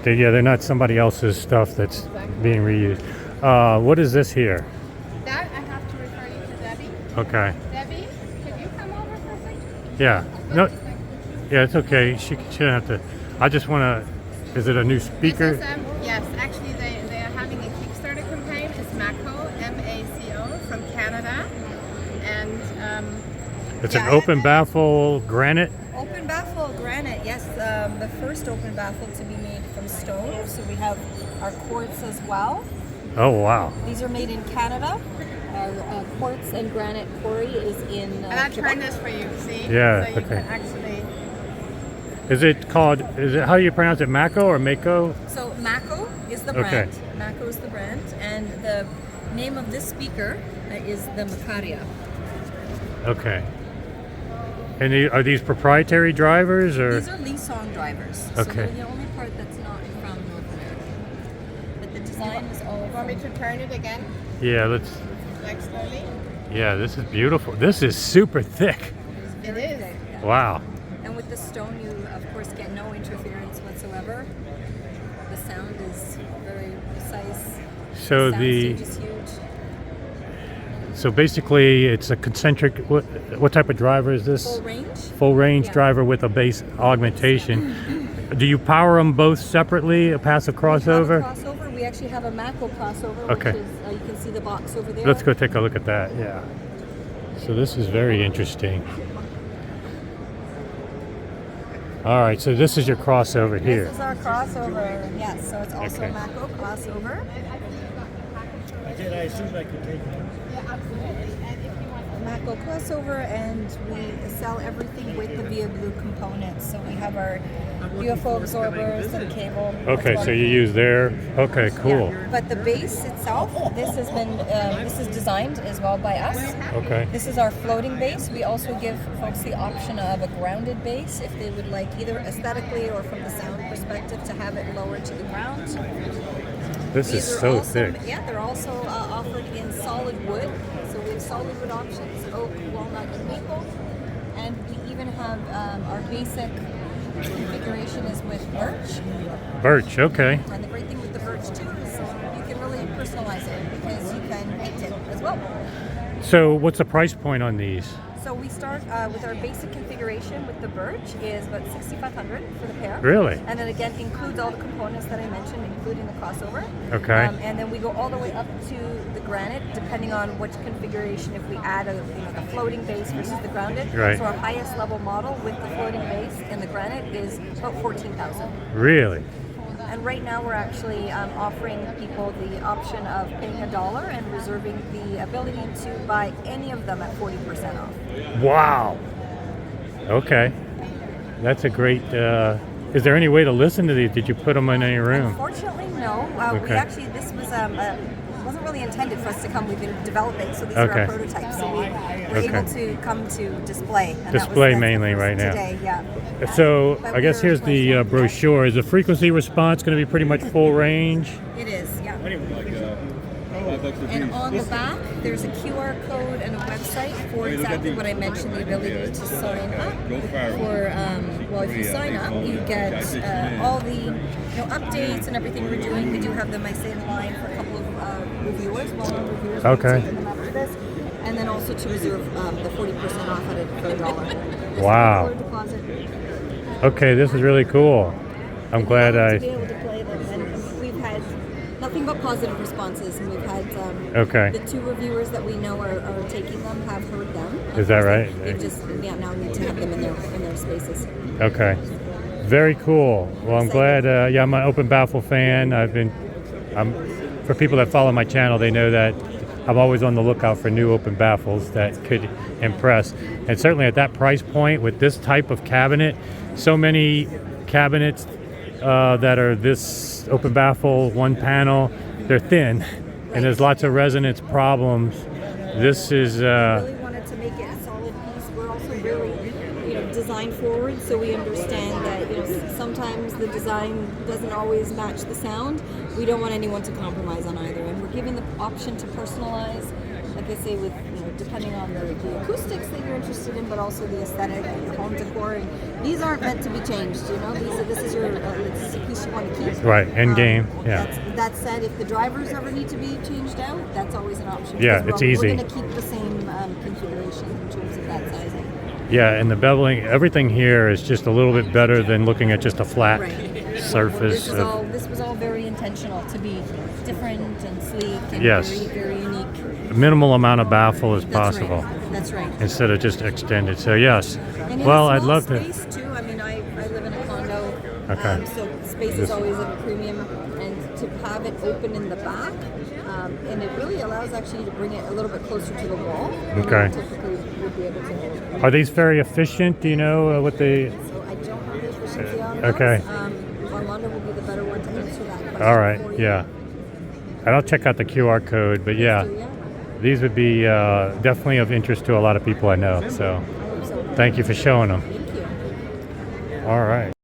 Yeah, they're not somebody else's stuff that's being reused. What is this here? That I have to refer you to Debbie. Okay. Debbie, could you come over for a second? Yeah. No. Yeah, it's okay. She shouldn't have to. I just want to. Is it a new speaker? This is, yes, actually they are having a Kickstarter campaign. It's Maco, M-A-C-O, from Canada. And It's an open baffle granite. Open baffle granite, yes. The first open baffle to be made from stone. So we have our quartz as well. Oh wow. These are made in Canada. Our quartz and granite quarry is in and I Quebec. turned this for you, see? Yeah, So you okay. can actually... Is it called? Is it how you pronounce it? Maco or Mako? So Maco is the brand. Maco is the brand, and the name of this speaker is the Macaria. Okay. And are these proprietary drivers or? These are Lee-Song drivers. Okay. So they're the only part that's not from North America. But the design is all. Want me to turn it again? Yeah, let's. Like slowly? Yeah, this is beautiful. This is super thick. It is. Yeah. Wow. And with the stone, you of course get no interference whatsoever. The sound is very precise. So Sound the stage is huge. so basically it's a concentric. What type of driver is this? Full range. Full range Yeah. driver with a base augmentation. Do you power them both separately? A passive crossover? We have a crossover. We actually have a Maco crossover, Okay. which is you can see the box over there. Let's go take a look at that. Yeah. So this is very interesting. All right, so this is your crossover here. This is our crossover. Yes, so it's also Okay. a Maco crossover. I assumed I could take one. Maco crossover, and we sell everything with the Via Blue components. So we have our UFO absorbers and cable. Okay, so you use their. Okay, cool. Yeah. But the base itself, this has been this is designed as well by us. Okay. This is our floating base. We also give folks the option of a grounded base if they would like, either aesthetically or from the sound perspective, to have it lowered to the ground. This is These are so also, thick. Yeah, they're also offered in solid wood. So we have solid wood options, oak, walnut, and maple. And we even have our basic configuration is with birch. Birch, okay. And the great thing with the birch too is you can really personalize it because you can paint it as well. So what's the price point on these? So we start with our basic configuration with the birch is about $6,500 for the pair. Really? And then again includes all the components that I mentioned, including the crossover. Okay. And then we go all the way up to the granite, depending on which configuration. If we add the floating base versus the grounded. Right. So our highest level model with the floating base and the granite is about $14,000. Really? And right now we're actually offering people the option of paying $1 and reserving the ability to buy any of them at 40% off. Wow. Okay. That's a great. Is there any way to listen to these? Did you put them in any room? Unfortunately, no. We Okay. actually, this was wasn't really intended for us to come. We've been developing, so these are Okay. our prototypes. So we were Okay. able to come to display. And Display that's mainly the first right now. Today, yeah. So But I guess we're here's the brochure. Is the frequency response going to be pretty much full range? It is, yeah. $5 And on the back, there's a QR code and a website for exactly what I mentioned, the ability to sign up. For well, if you sign up, you get all the updates and everything we're doing. We do have them, I say, in line for a couple of reviewers, well-known reviewers. Okay. We'll take them after this, and then also to reserve the 40% off at it for $1. Wow. Deposit. Okay, this is really cool. I'm glad To be I. able to play them, and we've had nothing but positive responses, and we've had Okay. the two reviewers that we know are taking them have heard them. Is that right? They just now need to have them in their spaces. Okay. Very cool. Well, I'm glad. Yeah, I'm an open baffle fan. For people that follow my channel, they know that I'm always on the lookout for new open baffles that could impress. And certainly at that price point with this type of cabinet, so many cabinets that are this open baffle, one panel, they're thin, and there's lots of resonance problems. This is. Really wanted to make it a solid piece. We're also really, design forward, so we understand that sometimes the design doesn't always match the sound. We don't want anyone to compromise on either, and we're giving the option to personalize like I say, with depending on the acoustics that you're interested in, but also the aesthetic and the home decor. And these aren't meant to be changed. This is a piece you want to keep. Right, end game. Yeah. That said, if the drivers ever need to be changed out, that's always an option. Yeah, because it's easy. We're going to keep the same configuration in terms of that sizing. Yeah, and the beveling, everything here is just a little bit better than looking at just a flat surface. This was all very intentional to be different and sleek and Yes. very unique. Minimal amount of baffle as possible. That's right. Instead of just extended. So yes. And in Well, a I'd small love to. space too. I mean, I live in a condo, Okay. so space is always at a premium, and to have it open in the back, and it really allows actually to bring it a little bit closer to the wall. Okay. Typically, would be able to. Are these very efficient? Do you know what they? So I don't have the efficiency on Okay. those. Armando will be the better one to answer that question. All right. for you. Yeah. And I'll check out the QR code. But yeah, Yeah. these would be definitely of interest to a lot of people I know. So I hope so. thank you for showing them. Thank you. All right.